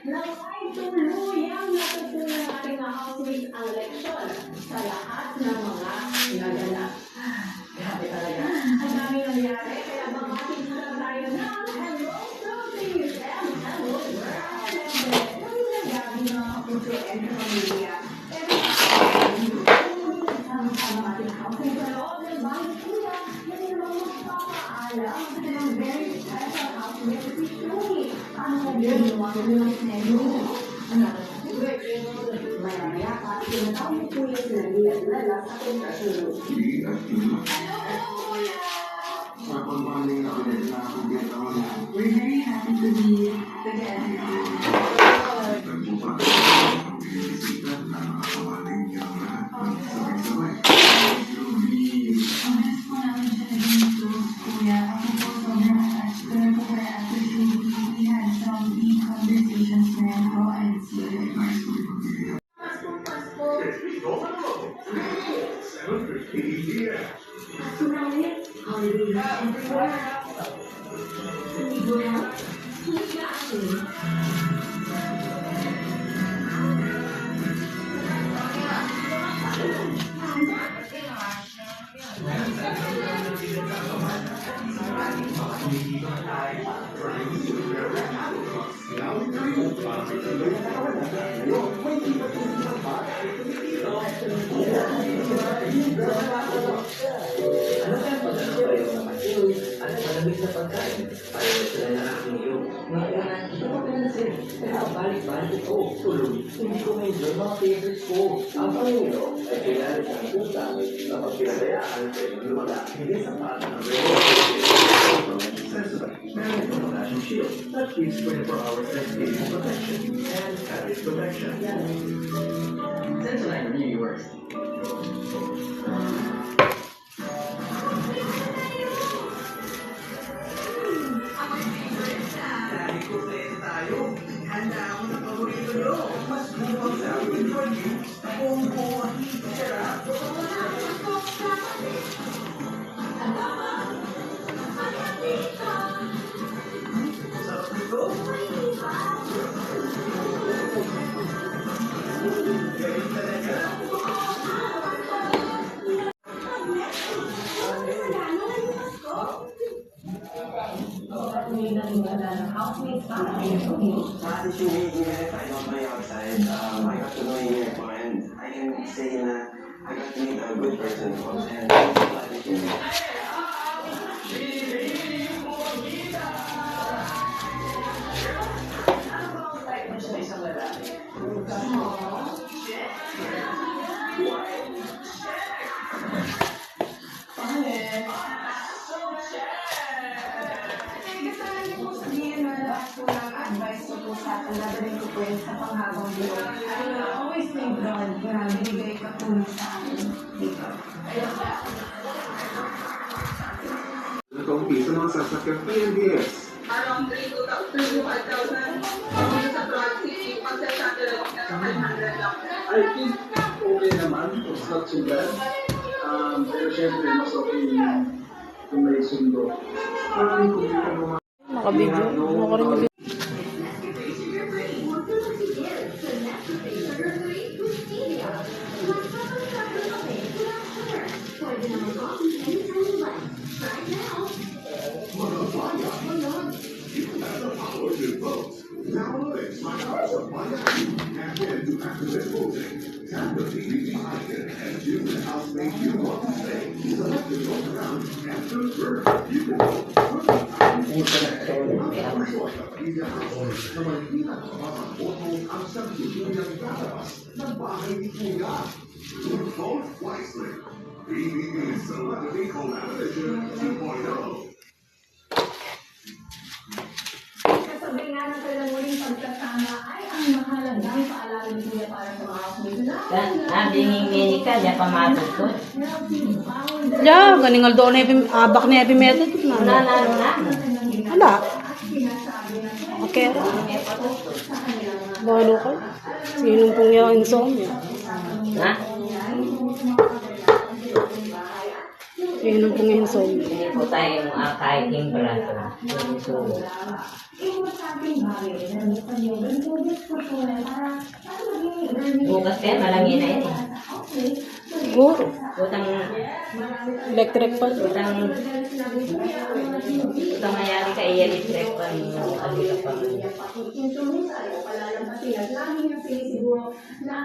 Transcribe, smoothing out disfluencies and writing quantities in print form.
Nang ay tuluyang natutunan ng ating mga housemate ang leksyon sa lahat ng mga naganap. Grabe talaga. Ang dami nangyari, kaya bamatin na lang tayo ng Hello Philippines and Hello World. Kami na gabi ng mga puso and pamilya. Pero sama-sama ating housemate sa loob ng bahay kuya, na naman magpapaalam sa ng very special housemate si Shuni. Ang nagagawa ng menu. Maya-maya pa, tinatawag ni Kuya sila nila sa ating kasunod. We're very happy to be balik-balik ko, tuloy. Hindi ko medyo mga favorites ko. Ang Panginoon ay kailangan ng pusa na pagpinabayaan sa inyong lumala. Hindi sa pata ng Meron itong Protection Shield that gives 24 hours safety protection and carries protection. Sensodyne Renew works. Handa ako ng paborito nyo. Mas bumang sa akin for you. Buong-buong ang hito, sarap. Sarap nito. Galing talaga. If you meet me, if I don't play outside, I got to know you more, and I can say na I got to meet a good person, and I'm so glad that you met. Always thank God na binigay ka po sa akin dito. Kung piso ng sasakyan PNBS. Around 3,000. Dito sa Proxy, pag-satellite na 500 lang. I think okay naman. It's not too bad. Pero syempre, mas okay kung may sundo. Nakabidyo. Nakarinig. Vote wisely. BBB Celebrity Collaboration 2.0. Kasabay nga ng kailang muling pagkasama ay ang mahalagang paalala ni Kuya para sa mga housemate na Nabinging-mini ka, di pa matutot. Ya, ganingal doon na abak na happy method na. Wala. Okay. Balo ko. Sinong pong yung insomnia? Ha? Sinong pong insomnia? Hindi po tayo kahit yung braso. So, malaking bagay na nabukan yung ganito diskusyon para maging learning. Bukas kaya malangin na yun eh. Siguro. Utang, Electric pa. utang mayari ka i-electric pa yung alita pa. Yung tumisay o palalampasin at lagi niya sinisiguro na